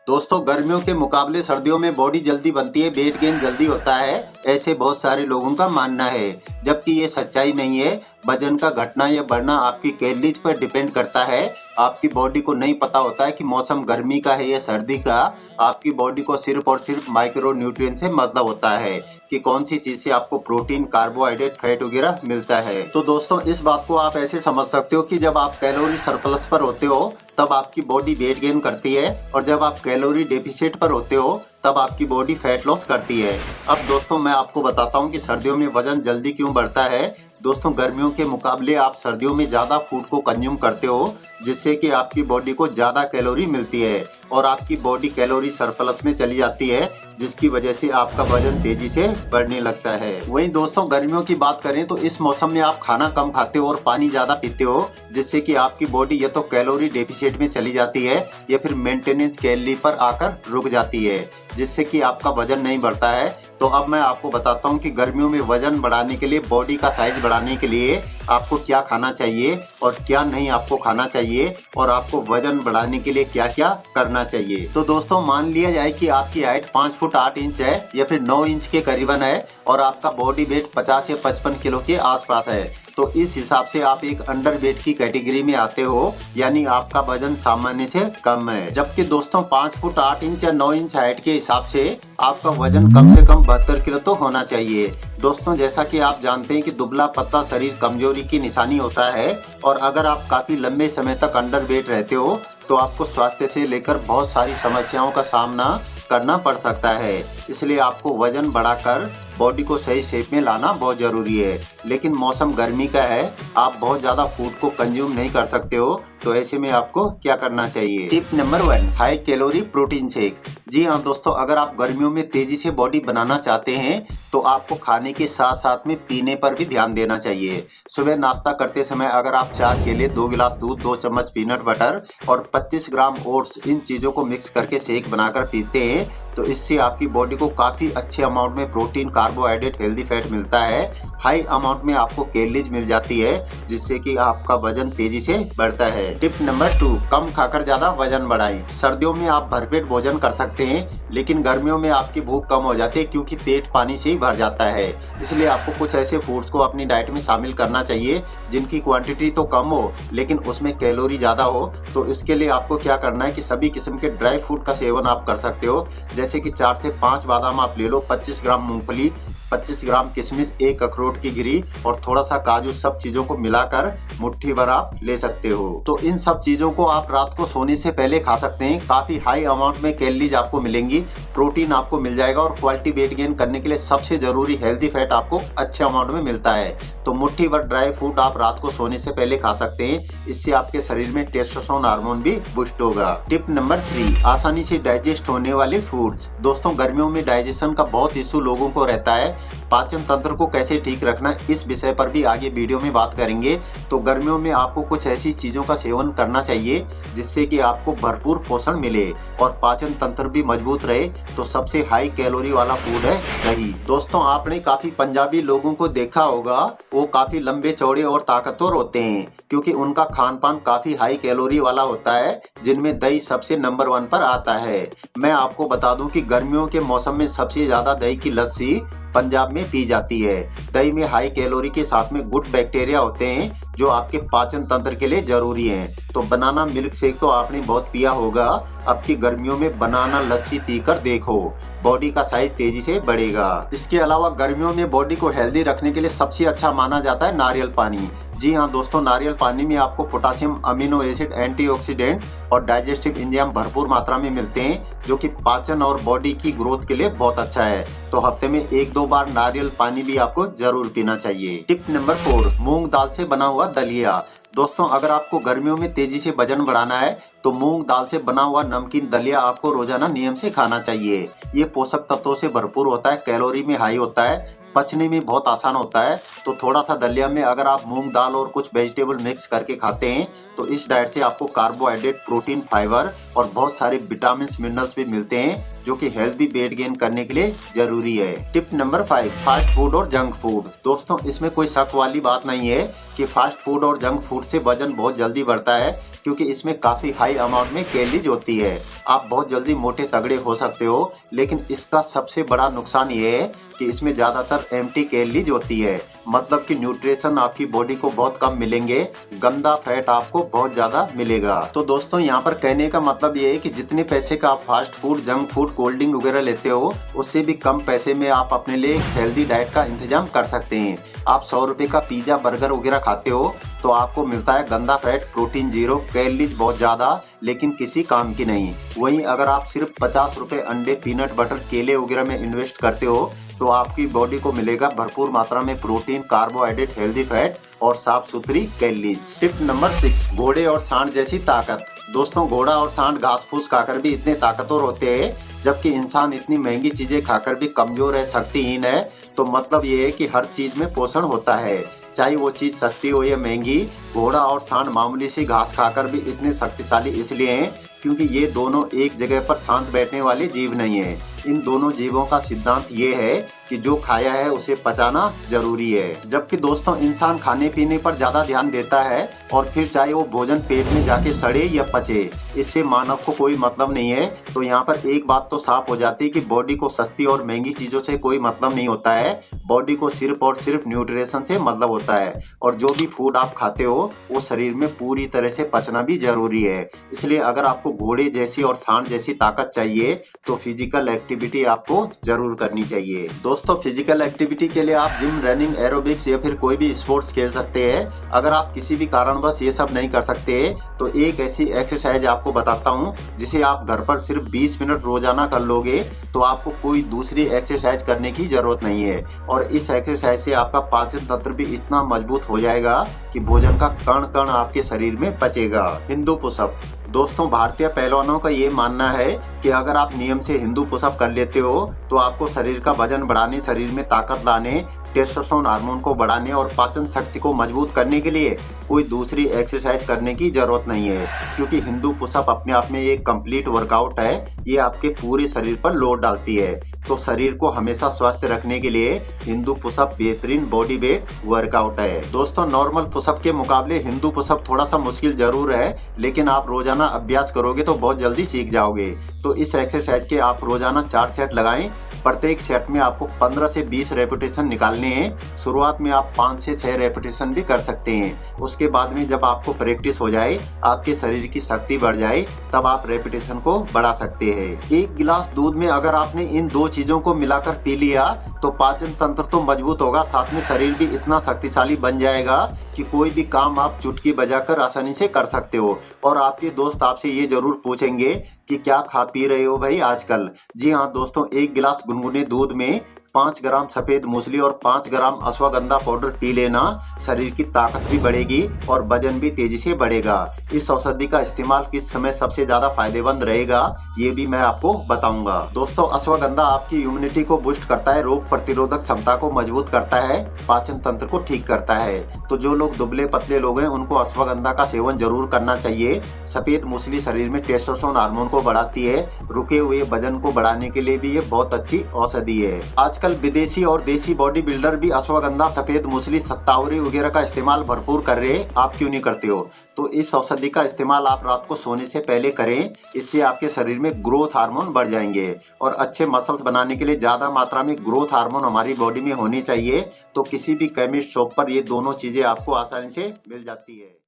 दोस्तों गर्मियों के मुकाबले सर्दियों में बॉडी जल्दी बनती है, वेट गेन जल्दी होता है, ऐसे बहुत सारे लोगों का मानना है। जबकि ये सच्चाई नहीं है। वजन का घटना या बढ़ना आपकी कैलोरीज पर डिपेंड करता है। आपकी बॉडी को नहीं पता होता है कि मौसम गर्मी का है या सर्दी का। आपकी बॉडी को सिर्फ और सिर्फ माइक्रो न्यूट्रिएंट से मतलब होता है कि कौन सी चीज से आपको प्रोटीन, कार्बोहाइड्रेट, फैट वगैरह मिलता है। तो दोस्तों इस बात को आप ऐसे समझ सकते हो कि जब आप कैलोरी सरप्लस पर होते हो तब आपकी बॉडी वेट गेन करती है, और जब आप कैलोरी डेफिसिट पर होते हो तब आपकी बॉडी फैट लॉस करती है। अब दोस्तों मैं आपको बताता हूँ कि सर्दियों में वजन जल्दी क्यों बढ़ता है। दोस्तों गर्मियों के मुकाबले आप सर्दियों में ज़्यादा फूड को कंज्यूम करते हो, जिससे कि आपकी बॉडी को ज़्यादा कैलोरी मिलती है और आपकी बॉडी कैलोरी सरप्लस में चली जाती है, जिसकी वजह से आपका वजन तेजी से बढ़ने लगता है। वहीं दोस्तों गर्मियों की बात करें तो इस मौसम में आप खाना कम खाते हो और पानी ज़्यादा पीते हो, जिससे कि आपकी बॉडी या तो कैलोरी डेफिसिट में चली जाती है या फिर मेंटेनेंस कैलोरी पर आकर रुक जाती है, जिससे कि आपका वजन नहीं बढ़ता है। तो अब मैं आपको बताता हूँ कि गर्मियों में वजन बढ़ाने के लिए, बॉडी का साइज बढ़ाने के लिए आपको क्या खाना चाहिए और क्या नहीं आपको खाना चाहिए, और आपको वजन बढ़ाने के लिए क्या क्या करना चाहिए। तो दोस्तों मान लिया जाए कि आपकी हाइट 5 फुट 8 इंच है या फिर 9 इंच के करीबन है और आपका बॉडी वेट 50 या 55 किलो के आसपास है, तो इस हिसाब से आप एक अंडर वेट की कैटेगरी में आते हो, यानी आपका वजन सामान्य से कम है। जबकि दोस्तों 5 फुट 8 इंच या 9 इंच हाइट के हिसाब से आपका वजन कम से कम 72 किलो तो होना चाहिए। दोस्तों जैसा कि आप जानते हैं कि दुबला पतला शरीर कमजोरी की निशानी होता है, और अगर आप काफी लंबे समय तक अंडर वेट रहते हो तो आपको स्वास्थ्य से लेकर बहुत सारी समस्याओं का सामना करना पड़ सकता है। इसलिए आपको वजन बढ़ाकर बॉडी को सही शेप में लाना बहुत जरूरी है। लेकिन मौसम गर्मी का है, आप बहुत ज्यादा फूड को कंज्यूम नहीं कर सकते हो, तो ऐसे में आपको क्या करना चाहिए। Tip number 1, high calorie protein shake. जी हाँ दोस्तों, अगर आप गर्मियों में तेजी से बॉडी बनाना चाहते हैं तो आपको खाने के साथ साथ में पीने पर भी ध्यान देना चाहिए। सुबह नाश्ता करते समय अगर आप 4 केले, 2 गिलास दूध, 2 चम्मच पीनट बटर और 25 ग्राम ओट्स, इन चीजों को मिक्स करके शेक बनाकर पीते हैं तो इससे आपकी बॉडी को काफी अच्छे अमाउंट में प्रोटीन, कार्बोहाइड्रेट, हेल्दी फैट मिलता है। हाई अमाउंट में आपको कैलोरीज मिल जाती है, जिससे कि आपका वजन तेजी से बढ़ता है। टिप नंबर 2, कम खाकर ज्यादा वजन बढ़ाएं। सर्दियों में आप भरपेट भोजन कर सकते हैं, लेकिन गर्मियों में आपकी भूख कम हो जाती है क्योंकि पेट पानी से ही भर जाता है। इसलिए आपको कुछ ऐसे फूड्स को अपनी डाइट में शामिल करना चाहिए जिनकी क्वांटिटी तो कम हो लेकिन उसमें कैलोरी ज्यादा हो। तो इसके लिए आपको क्या करना है कि सभी किस्म के ड्राई फ्रूट का सेवन आप कर सकते हो, जैसे कि 4 से 5 बादाम आप ले लो, 25 ग्राम मूंगफली, 25 ग्राम किशमिश, 1 अखरोट की गिरी और थोड़ा सा काजू, सब चीजों को मिलाकर मुट्ठी भर आप ले सकते हो। तो इन सब चीजों को आप रात को सोने से पहले खा सकते हैं। काफी हाई अमाउंट में कैलोरीज आपको मिलेंगी, प्रोटीन आपको मिल जाएगा और क्वालिटी वेट गेन करने के लिए सबसे जरूरी हेल्दी फैट आपको अच्छे अमाउंट में मिलता है। तो मुट्ठी भर ड्राई फ्रूट आप रात को सोने से पहले खा सकते हैं। इससे आपके शरीर में टेस्टोस्टेरोन हार्मोन भी बूस्ट होगा। टिप नंबर 3, आसानी से डाइजेस्ट होने वाले फूड्स। दोस्तों गर्मियों में डाइजेशन का बहुत इशू लोगों को रहता है। पाचन तंत्र को कैसे ठीक रखना, इस विषय पर भी आगे वीडियो में बात करेंगे। तो गर्मियों में आपको कुछ ऐसी चीजों का सेवन करना चाहिए जिससे कि आपको भरपूर पोषण मिले और पाचन तंत्र भी मजबूत रहे। तो सबसे हाई कैलोरी वाला फूड है दही। दोस्तों आपने काफी पंजाबी लोगों को देखा होगा, वो काफी लंबे चौड़े और ताकतवर होते हैं क्योंकि उनका खान पान काफी हाई कैलोरी वाला होता है, जिनमें दही सबसे नंबर 1 पर आता है। मैं आपको बता दूं कि गर्मियों के मौसम में सबसे ज्यादा दही की लस्सी पंजाब में पी जाती है। दही में हाई कैलोरी के साथ में गुड बैक्टीरिया होते हैं जो आपके पाचन तंत्र के लिए जरूरी हैं। तो बनाना मिल्क शेक तो आपने बहुत पिया होगा। अब की गर्मियों में बनाना लस्सी पीकर देखो, बॉडी का साइज तेजी से बढ़ेगा। इसके अलावा गर्मियों में बॉडी को हेल्दी रखने के लिए सबसे अच्छा माना जाता है नारियल पानी। जी हाँ दोस्तों, नारियल पानी में आपको पोटासियम, अमीनो एसिड, एंटीऑक्सीडेंट और डाइजेस्टिव एंजाइम भरपूर मात्रा में मिलते हैं, जो कि पाचन और बॉडी की ग्रोथ के लिए बहुत अच्छा है। तो हफ्ते में 1-2 बार नारियल पानी भी आपको जरूर पीना चाहिए। टिप नंबर 4, मूंग दाल से बना हुआ दलिया। दोस्तों अगर आपको गर्मियों में तेजी से वजन बढ़ाना है तो मूंग दाल से बना हुआ नमकीन दलिया आपको रोजाना नियम से खाना चाहिए। ये पोषक तत्वों से भरपूर होता है, कैलोरी में हाई होता है, पचने में बहुत आसान होता है। तो थोड़ा सा दलिया में अगर आप मूंग दाल और कुछ वेजिटेबल मिक्स करके खाते हैं तो इस डाइट से आपको कार्बोहाइड्रेट, प्रोटीन, फाइबर और बहुत सारे विटामिन, मिनरल्स भी मिलते हैं जो कि हेल्दी वेट गेन करने के लिए जरूरी है। टिप नंबर 5, फास्ट फूड और जंक फूड। दोस्तों इसमें कोई शक वाली बात नहीं है कि फास्ट फूड और जंक फूड से वजन बहुत जल्दी बढ़ता है, क्योंकि इसमें काफ़ी हाई अमाउंट में कैलोरीज होती है। आप बहुत जल्दी मोटे तगड़े हो सकते हो, लेकिन इसका सबसे बड़ा नुकसान ये है कि इसमें ज़्यादातर एम्प्टी कैलोरीज होती है, मतलब कि न्यूट्रिशन आपकी बॉडी को बहुत कम मिलेंगे, गंदा फैट आपको बहुत ज़्यादा मिलेगा। तो दोस्तों यहाँ पर कहने का मतलब ये है कि जितने पैसे का आप fast food, junk food, cold drink वगैरह लेते हो, उससे भी कम पैसे में आप अपने लिए हेल्दी डाइट का इंतजाम कर सकते हैं। आप 100 रुपये का पिज्ज़ा, बर्गर वगैरह खाते हो तो आपको मिलता है गंदा फैट, प्रोटीन जीरो, कैलोरीज बहुत ज़्यादा, लेकिन किसी काम की नहीं। वहीं अगर आप सिर्फ 50 रुपये अंडे, पीनट बटर, केले वगैरह में इन्वेस्ट करते हो तो आपकी बॉडी को मिलेगा भरपूर मात्रा में प्रोटीन, कार्बोहाइड्रेट, हेल्दी फैट और साफ सुथरी कैलोरीज। टिप नंबर 6, घोड़े और सांड जैसी ताकत। दोस्तों घोड़ा और सांड घास फूस खाकर भी इतने ताकतवर होते हैं, जबकि इंसान इतनी महंगी चीजें खाकर भी कमजोर है, शक्तिहीन है। तो मतलब ये है कि हर चीज में पोषण होता है, चाहे वो चीज सस्ती हो या महंगी। घोड़ा और सांड मामूली सी घास खाकर भी इतने शक्तिशाली इसलिए हैं क्योंकि ये दोनों एक जगह पर शांत बैठने वाले जीव नहीं है। इन दोनों जीवों का सिद्धांत ये है कि जो खाया है उसे पचाना जरूरी है। जबकि दोस्तों इंसान खाने पीने पर ज्यादा ध्यान देता है और फिर चाहे वो भोजन पेट में जाके सड़े या पचे, इससे मानव को कोई मतलब नहीं है। तो यहाँ पर एक बात तो साफ हो जाती है कि बॉडी को सस्ती और महंगी चीजों से कोई मतलब नहीं होता है। बॉडी को सिर्फ और सिर्फ न्यूट्रिशन से मतलब होता है, और जो भी फूड आप खाते हो वो शरीर में पूरी तरह से पचना भी जरूरी है। इसलिए अगर आपको घोड़े जैसी और सांड जैसी ताकत चाहिए तो फिजिकल एक्टिविटी आपको जरूर करनी चाहिए। दोस्तों फिजिकल एक्टिविटी के लिए आप जिम, रनिंग, एरोबिक्स या फिर कोई भी स्पोर्ट्स खेल सकते हैं। अगर आप किसी भी कारणवश ये सब नहीं कर सकते तो एक ऐसी एक्सरसाइज आपको बताता हूँ जिसे आप घर पर सिर्फ 20 मिनट रोजाना कर लोगे तो आपको कोई दूसरी एक्सरसाइज करने की जरूरत नहीं है। और इस एक्सरसाइज से आपका पाचन तंत्र भी इतना मजबूत हो जाएगा कि भोजन का कण कण आपके शरीर में पचेगा। हिंदू पुशअप। दोस्तों भारतीय पहलवानों का ये मानना है कि अगर आप नियम से हिंदू पुशअप कर लेते हो तो आपको शरीर का वजन बढ़ाने, शरीर में ताकत लाने, टेस्टोस्टेरोन हार्मोन को बढ़ाने और पाचन शक्ति को मजबूत करने के लिए कोई दूसरी एक्सरसाइज करने की जरूरत नहीं है, क्योंकि हिंदू पुशअप अपने आप में एक कंप्लीट वर्कआउट है। ये आपके पूरे शरीर पर लोड डालती है। तो शरीर को हमेशा स्वस्थ रखने के लिए हिंदू पुशअप बेहतरीन बॉडी वेट वर्कआउट है। दोस्तों नॉर्मल पुशअप के मुकाबले हिंदू पुशअप थोड़ा सा मुश्किल जरूर है, लेकिन आप रोजाना अभ्यास करोगे तो बहुत जल्दी सीख जाओगे। तो इस एक्सरसाइज के आप रोजाना 4 सेट लगाएं। प्रत्येक सेट में आपको 15 से 20 रेपिटेशन निकालने हैं। शुरुआत में आप 5 से 6 रेपिटेशन भी कर सकते हैं। उसके बाद में जब आपको प्रैक्टिस हो जाए, आपके शरीर की शक्ति बढ़ जाए, तब आप रेपिटेशन को बढ़ा सकते हैं। 1 गिलास दूध में अगर आपने इन 2 चीजों को मिलाकर पी लिया तो पाचन तंत्र तो मजबूत होगा, साथ में शरीर भी इतना शक्तिशाली बन जाएगा कि कोई भी काम आप चुटकी बजाकर आसानी से कर सकते हो। और आपके दोस्त आपसे ये जरूर पूछेंगे कि क्या खा पी रहे हो भाई आजकल। जी हाँ दोस्तों, 1 गिलास गुनगुने दूध में 5 ग्राम सफेद मूसली और 5 ग्राम अश्वगंधा पाउडर पी लेना। शरीर की ताकत भी बढ़ेगी और वजन भी तेजी से बढ़ेगा। इस औषधि का इस्तेमाल किस समय सबसे ज्यादा फायदेमंद रहेगा ये भी मैं आपको बताऊंगा। दोस्तों अश्वगंधा आपकी इम्यूनिटी को बूस्ट करता है, रोग प्रतिरोधक क्षमता को मजबूत करता है, पाचन तंत्र को ठीक करता है। तो जो लोग दुबले पतले लोग हैं उनको अश्वगंधा का सेवन जरूर करना चाहिए। सफेद मूसली शरीर में टेस्टोस्टेरोन हार्मोन को बढ़ाती है। रुके हुए वजन को बढ़ाने के लिए भी ये बहुत अच्छी औषधि है। आजकल विदेशी और देसी बॉडी बिल्डर भी अश्वगंधा, सफेद मूसली, शतावरी वगैरह का इस्तेमाल भरपूर कर रहे हैं। आप क्यों नहीं करते हो? तो इस औषधि का इस्तेमाल आप रात को सोने से पहले करें। इससे आपके शरीर में ग्रोथ हार्मोन बढ़ जाएंगे। और अच्छे मसल्स बनाने के लिए ज्यादा मात्रा में ग्रोथ हार्मोन हमारी बॉडी में होनी चाहिए। तो किसी भी केमिस्ट शॉप पर ये दोनों चीजें आपको आसानी से मिल जाती है।